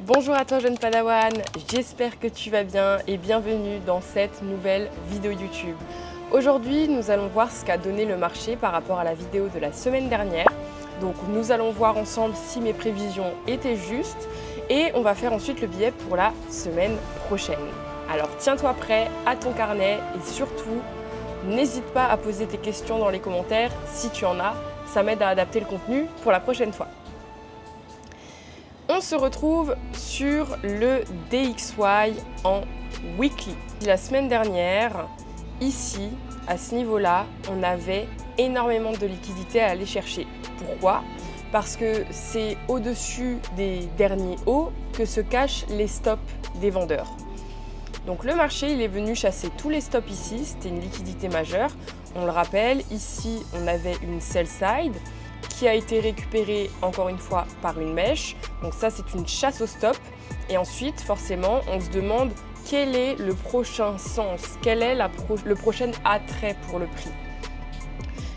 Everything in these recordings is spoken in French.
Bonjour à toi jeune padawan, j'espère que tu vas bien et bienvenue dans cette nouvelle vidéo YouTube. Aujourd'hui nous allons voir ce qu'a donné le marché par rapport à la vidéo de la semaine dernière. Donc nous allons voir ensemble si mes prévisions étaient justes et on va faire ensuite le billet pour la semaine prochaine. Alors tiens-toi prêt à ton carnet et surtout n'hésite pas à poser tes questions dans les commentaires si tu en as, ça m'aide à adapter le contenu pour la prochaine fois. On se retrouve sur le DXY en weekly. La semaine dernière, ici, à ce niveau-là, on avait énormément de liquidités à aller chercher. Pourquoi? Parce que c'est au-dessus des derniers hauts que se cachent les stops des vendeurs. Donc le marché, il est venu chasser tous les stops ici, c'était une liquidité majeure. On le rappelle, ici, on avait une sell side qui a été récupérée encore une fois par une mèche. Donc ça, c'est une chasse au stop. Et ensuite, forcément, on se demande quel est le prochain sens, quel est le prochain attrait pour le prix.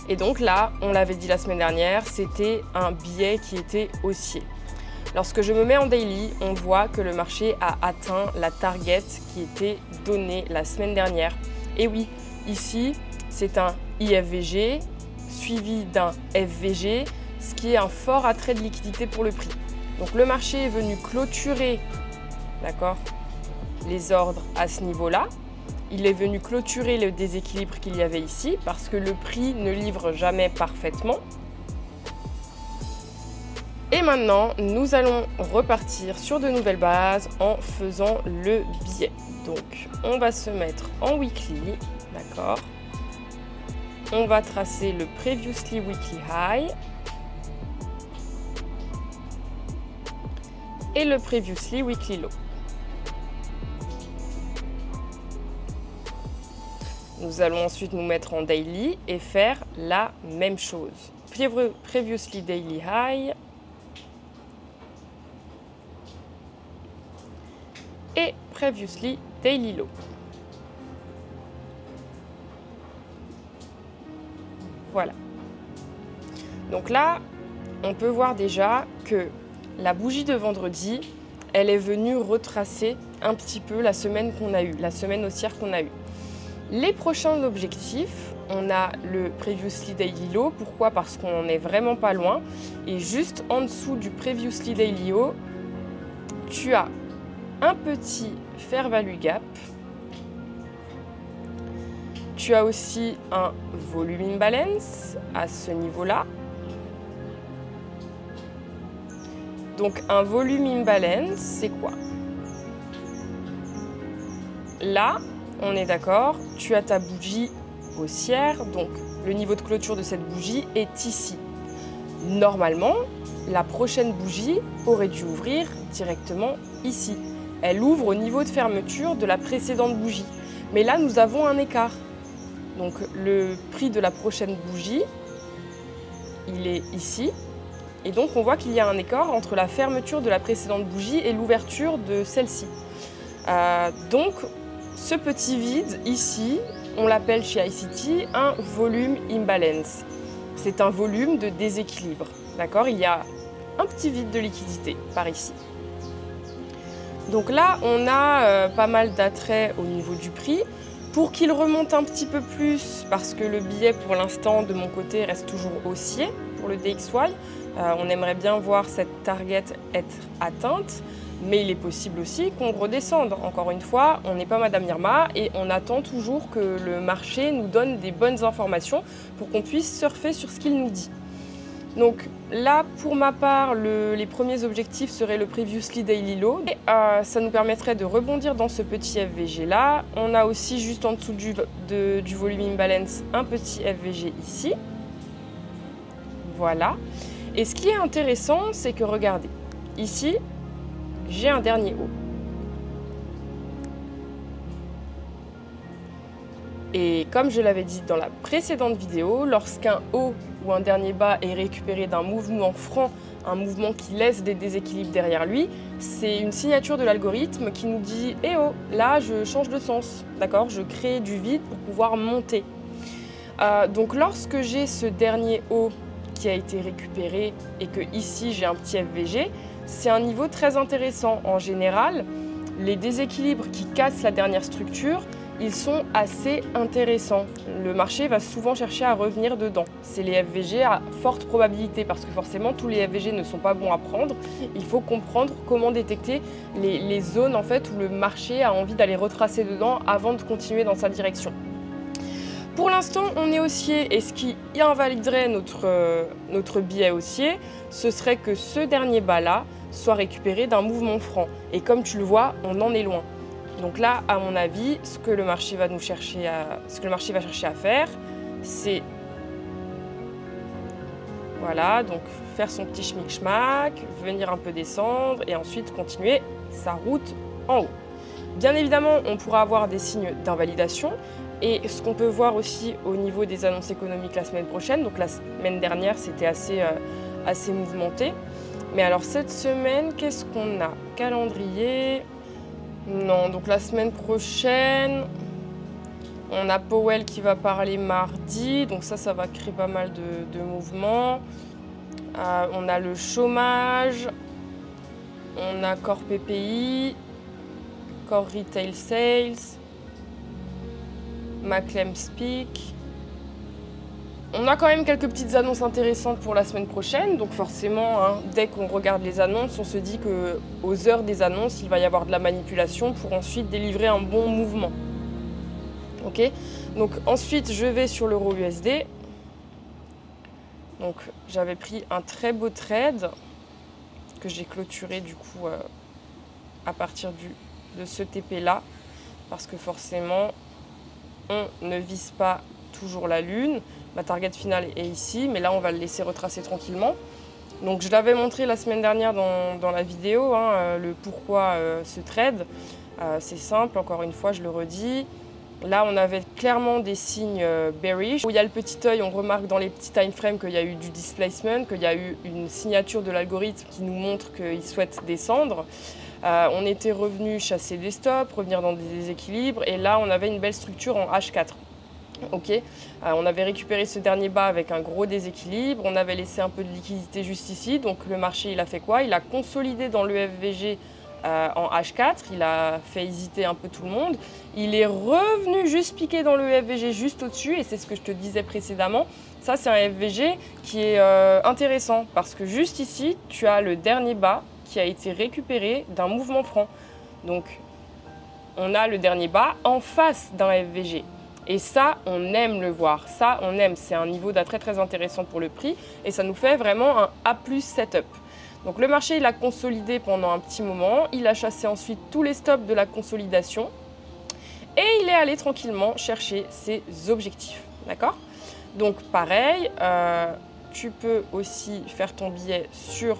Et donc là, on l'avait dit la semaine dernière, c'était un billet qui était haussier. Lorsque je me mets en daily, on voit que le marché a atteint la target qui était donnée la semaine dernière. Et oui, ici, c'est un IFVG suivi d'un FVG, ce qui est un fort attrait de liquidité pour le prix. Donc le marché est venu clôturer, d'accord, les ordres à ce niveau-là. Il est venu clôturer le déséquilibre qu'il y avait ici parce que le prix ne livre jamais parfaitement. Et maintenant, nous allons repartir sur de nouvelles bases en faisant le billet. Donc, on va se mettre en weekly, d'accord. On va tracer le previously weekly high et le previously weekly low. Nous allons ensuite nous mettre en daily et faire la même chose. Previously daily high et previously daily low. Voilà. Donc là, on peut voir déjà que la bougie de vendredi, elle est venue retracer un petit peu la semaine qu'on a eue, la semaine haussière qu'on a eue. Les prochains objectifs, on a le Previously Daily Low. Pourquoi? Parce qu'on n'est vraiment pas loin. Et juste en dessous du Previously Daily Low, tu as un petit Fair Value Gap. Tu as aussi un volume imbalance à ce niveau-là. Donc un volume imbalance, c'est quoi? Là, on est d'accord, tu as ta bougie haussière, donc le niveau de clôture de cette bougie est ici. Normalement, la prochaine bougie aurait dû ouvrir directement ici. Elle ouvre au niveau de fermeture de la précédente bougie. Mais là, nous avons un écart. Donc le prix de la prochaine bougie, il est ici. Et donc on voit qu'il y a un écart entre la fermeture de la précédente bougie et l'ouverture de celle-ci. Donc ce petit vide ici, on l'appelle chez ICT un volume imbalance. C'est un volume de déséquilibre. D'accord? Il y a un petit vide de liquidité par ici. Donc là, on a pas mal d'attrait au niveau du prix. Pour qu'il remonte un petit peu plus, parce que le billet pour l'instant de mon côté reste toujours haussier pour le DXY, on aimerait bien voir cette target être atteinte, mais il est possible aussi qu'on redescende. Encore une fois, on n'est pas Madame Irma et on attend toujours que le marché nous donne des bonnes informations pour qu'on puisse surfer sur ce qu'il nous dit. Donc là, pour ma part, les premiers objectifs seraient le Previously Daily Low. Et, ça nous permettrait de rebondir dans ce petit FVG là. On a aussi juste en dessous du volume imbalance un petit FVG ici. Voilà. Et ce qui est intéressant, c'est que regardez, ici, j'ai un dernier haut. Et comme je l'avais dit dans la précédente vidéo, lorsqu'un haut ou un dernier bas est récupéré d'un mouvement franc, un mouvement qui laisse des déséquilibres derrière lui, c'est une signature de l'algorithme qui nous dit « Eh oh, là je change de sens, d'accord, je crée du vide pour pouvoir monter ». Donc lorsque j'ai ce dernier haut qui a été récupéré et que ici j'ai un petit FVG, c'est un niveau très intéressant. En général, les déséquilibres qui cassent la dernière structure, ils sont assez intéressants. Le marché va souvent chercher à revenir dedans. C'est les FVG à forte probabilité parce que forcément tous les FVG ne sont pas bons à prendre. Il faut comprendre comment détecter les zones en fait, où le marché a envie d'aller retracer dedans avant de continuer dans sa direction. Pour l'instant, on est haussier et ce qui invaliderait notre billet haussier, ce serait que ce dernier bas-là soit récupéré d'un mouvement franc. Et comme tu le vois, on en est loin. Donc là, à mon avis, ce que le marché va chercher à faire, c'est voilà, donc faire son petit schmick-schmack, venir un peu descendre et ensuite continuer sa route en haut. Bien évidemment, on pourra avoir des signes d'invalidation et ce qu'on peut voir aussi au niveau des annonces économiques la semaine prochaine. Donc la semaine dernière, c'était assez mouvementé. Mais alors cette semaine, qu'est-ce qu'on a? Calendrier. Non, donc la semaine prochaine, on a Powell qui va parler mardi, donc ça va créer pas mal de mouvements. On a le chômage, on a Core PPI, Core Retail Sales, Maclem Speak. On a quand même quelques petites annonces intéressantes pour la semaine prochaine, donc forcément, hein, dès qu'on regarde les annonces, on se dit qu'aux heures des annonces, il va y avoir de la manipulation pour ensuite délivrer un bon mouvement. Ok, donc ensuite, je vais sur l'euro USD. Donc j'avais pris un très beau trade que j'ai clôturé du coup à partir de ce TP là, parce que forcément, on ne vise pas toujours la lune. Ma target finale est ici, mais là on va le laisser retracer tranquillement. Donc je l'avais montré la semaine dernière dans la vidéo, hein, le pourquoi ce trade. C'est simple, encore une fois je le redis. Là on avait clairement des signes bearish. Où il y a le petit œil, on remarque dans les petits time frames qu'il y a eu du displacement, qu'il y a eu une signature de l'algorithme qui nous montre qu'il souhaite descendre. On était revenu chasser des stops, revenir dans des déséquilibres, et là on avait une belle structure en H4. Ok, on avait récupéré ce dernier bas avec un gros déséquilibre, on avait laissé un peu de liquidité juste ici, donc le marché il a fait quoi? Il a consolidé dans le FVG en H4, il a fait hésiter un peu tout le monde, il est revenu juste piquer dans le FVG juste au-dessus, et c'est ce que je te disais précédemment, ça c'est un FVG qui est intéressant, parce que juste ici, tu as le dernier bas qui a été récupéré d'un mouvement franc. Donc on a le dernier bas en face d'un FVG. Et ça, on aime le voir. Ça, on aime. C'est un niveau d'attrait très intéressant pour le prix. Et ça nous fait vraiment un A+ setup. Donc le marché, il a consolidé pendant un petit moment. Il a chassé ensuite tous les stops de la consolidation. Et il est allé tranquillement chercher ses objectifs. D'accord? Donc pareil, tu peux aussi faire ton billet sur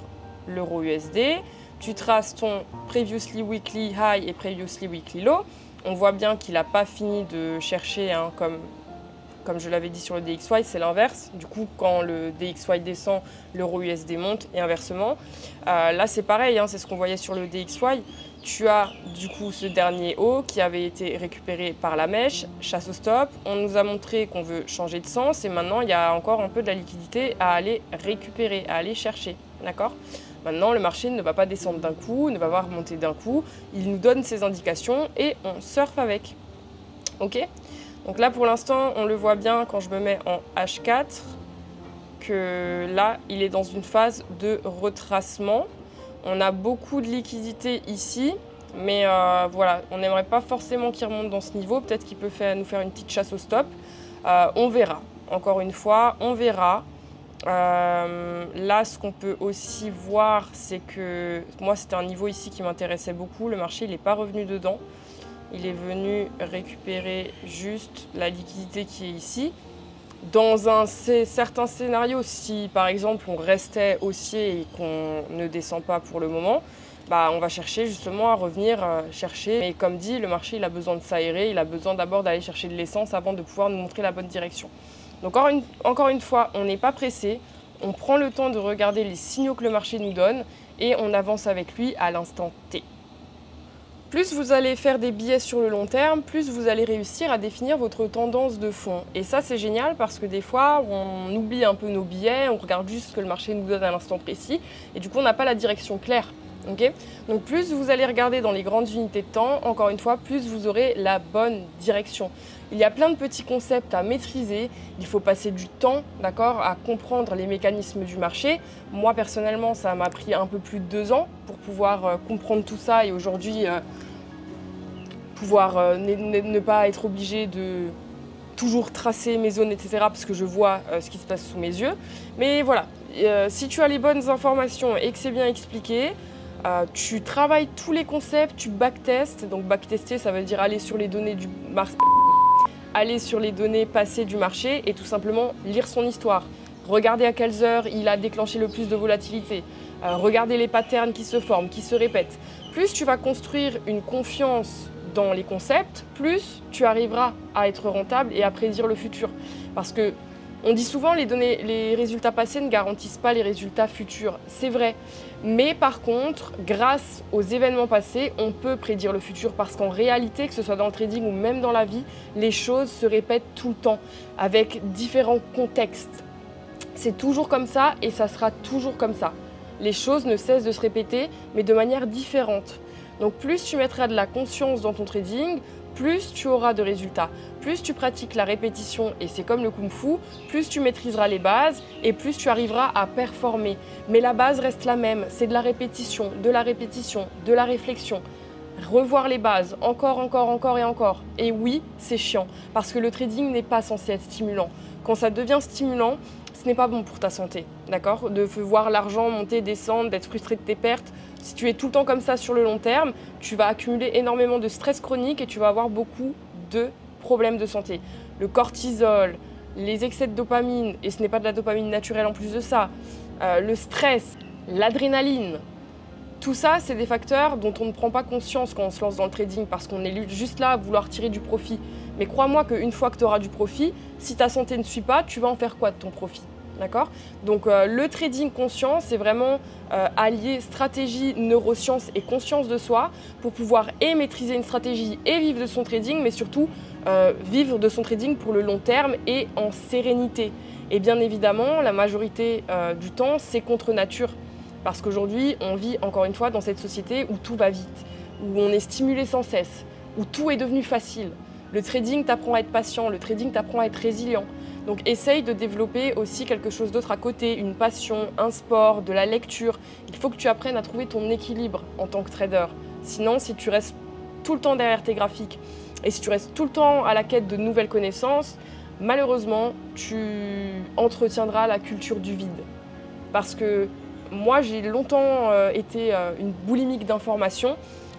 l'euro USD. Tu traces ton Previously Weekly High et Previously Weekly Low. On voit bien qu'il n'a pas fini de chercher, hein, comme je l'avais dit sur le DXY, c'est l'inverse. Du coup, quand le DXY descend, l'euro USD monte et inversement. Là, c'est pareil, hein, c'est ce qu'on voyait sur le DXY. Tu as du coup ce dernier haut qui avait été récupéré par la mèche, chasse au stop. On nous a montré qu'on veut changer de sens et maintenant, il y a encore un peu de la liquidité à aller récupérer, à aller chercher. D'accord ? Maintenant, le marché ne va pas descendre d'un coup, ne va pas remonter d'un coup. Il nous donne ses indications et on surfe avec. Ok ? Donc là, pour l'instant, on le voit bien quand je me mets en H4, que là, il est dans une phase de retracement. On a beaucoup de liquidité ici, mais voilà, on n'aimerait pas forcément qu'il remonte dans ce niveau. Peut-être qu'il peut nous faire une petite chasse au stop. On verra. Encore une fois, on verra. Là, ce qu'on peut aussi voir, c'est que moi, c'était un niveau ici qui m'intéressait beaucoup. Le marché, il n'est pas revenu dedans. Il est venu récupérer juste la liquidité qui est ici. Dans un certain scénario, si par exemple on restait haussier et qu'on ne descend pas pour le moment, bah, on va chercher justement à revenir chercher. Mais comme dit, le marché, il a besoin de s'aérer. Il a besoin d'abord d'aller chercher de l'essence avant de pouvoir nous montrer la bonne direction. Donc encore une fois, on n'est pas pressé, on prend le temps de regarder les signaux que le marché nous donne et on avance avec lui à l'instant T. Plus vous allez faire des billets sur le long terme, plus vous allez réussir à définir votre tendance de fond. Et ça, c'est génial parce que des fois, on oublie un peu nos billets, on regarde juste ce que le marché nous donne à l'instant précis et du coup, on n'a pas la direction claire. Okay, donc plus vous allez regarder dans les grandes unités de temps, encore une fois, plus vous aurez la bonne direction. Il y a plein de petits concepts à maîtriser, il faut passer du temps, d'accord, à comprendre les mécanismes du marché. Moi, personnellement, ça m'a pris un peu plus de 2 ans pour pouvoir comprendre tout ça et aujourd'hui pouvoir ne pas être obligé de toujours tracer mes zones, etc. parce que je vois ce qui se passe sous mes yeux. Mais voilà, si tu as les bonnes informations et que c'est bien expliqué, tu travailles tous les concepts, tu backtestes. Donc backtester, ça veut dire aller sur les données du marché, aller sur les données passées du marché et tout simplement lire son histoire. Regarder à quelles heures il a déclenché le plus de volatilité. Regarder les patterns qui se forment, qui se répètent. Plus tu vas construire une confiance dans les concepts, plus tu arriveras à être rentable et à prédire le futur. Parce que on dit souvent les résultats passés ne garantissent pas les résultats futurs. C'est vrai. Mais par contre, grâce aux événements passés, on peut prédire le futur parce qu'en réalité, que ce soit dans le trading ou même dans la vie, les choses se répètent tout le temps avec différents contextes. C'est toujours comme ça et ça sera toujours comme ça. Les choses ne cessent de se répéter, mais de manière différente. Donc plus tu mettras de la conscience dans ton trading, plus tu auras de résultats. Plus tu pratiques la répétition, et c'est comme le kung-fu, plus tu maîtriseras les bases et plus tu arriveras à performer. Mais la base reste la même, c'est de la répétition, de la répétition, de la réflexion. Revoir les bases, encore et encore. Et oui, c'est chiant, parce que le trading n'est pas censé être stimulant. Quand ça devient stimulant, ce n'est pas bon pour ta santé, d'accord? De voir l'argent monter, descendre, d'être frustré de tes pertes. Si tu es tout le temps comme ça sur le long terme, tu vas accumuler énormément de stress chronique et tu vas avoir beaucoup de problèmes de santé. Le cortisol, les excès de dopamine, et ce n'est pas de la dopamine naturelle en plus de ça, le stress, l'adrénaline, tout ça, c'est des facteurs dont on ne prend pas conscience quand on se lance dans le trading parce qu'on est juste là à vouloir tirer du profit. Mais crois-moi qu'une fois que tu auras du profit, si ta santé ne suit pas, tu vas en faire quoi de ton profit? D'accord? Donc le trading conscient, c'est vraiment allier stratégie, neurosciences et conscience de soi pour pouvoir et maîtriser une stratégie et vivre de son trading, mais surtout vivre de son trading pour le long terme et en sérénité. Et bien évidemment, la majorité du temps, c'est contre nature. Parce qu'aujourd'hui, on vit encore une fois dans cette société où tout va vite, où on est stimulé sans cesse, où tout est devenu facile. Le trading t'apprend à être patient, le trading t'apprend à être résilient. Donc essaye de développer aussi quelque chose d'autre à côté, une passion, un sport, de la lecture. Il faut que tu apprennes à trouver ton équilibre en tant que trader. Sinon, si tu restes tout le temps derrière tes graphiques et si tu restes tout le temps à la quête de nouvelles connaissances, malheureusement, tu entretiendras la culture du vide. Parce que moi, j'ai longtemps été une boulimique d'informations,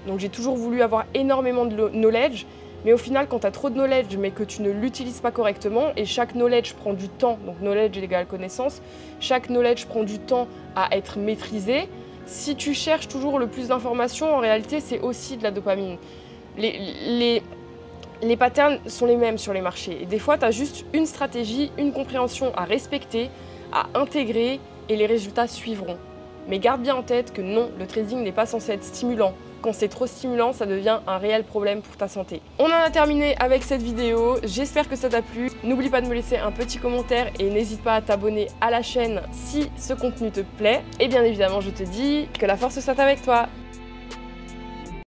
donc j'ai toujours voulu avoir énormément de knowledge, mais au final, quand tu as trop de knowledge mais que tu ne l'utilises pas correctement, et chaque knowledge prend du temps, donc knowledge égale connaissance, chaque knowledge prend du temps à être maîtrisé, si tu cherches toujours le plus d'informations, en réalité, c'est aussi de la dopamine. Les patterns sont les mêmes sur les marchés, et des fois, tu as juste une stratégie, une compréhension à respecter, à intégrer, et les résultats suivront. Mais garde bien en tête que non, le trading n'est pas censé être stimulant. Quand c'est trop stimulant, ça devient un réel problème pour ta santé. On en a terminé avec cette vidéo, j'espère que ça t'a plu. N'oublie pas de me laisser un petit commentaire et n'hésite pas à t'abonner à la chaîne si ce contenu te plaît. Et bien évidemment, je te dis que la force soit avec toi.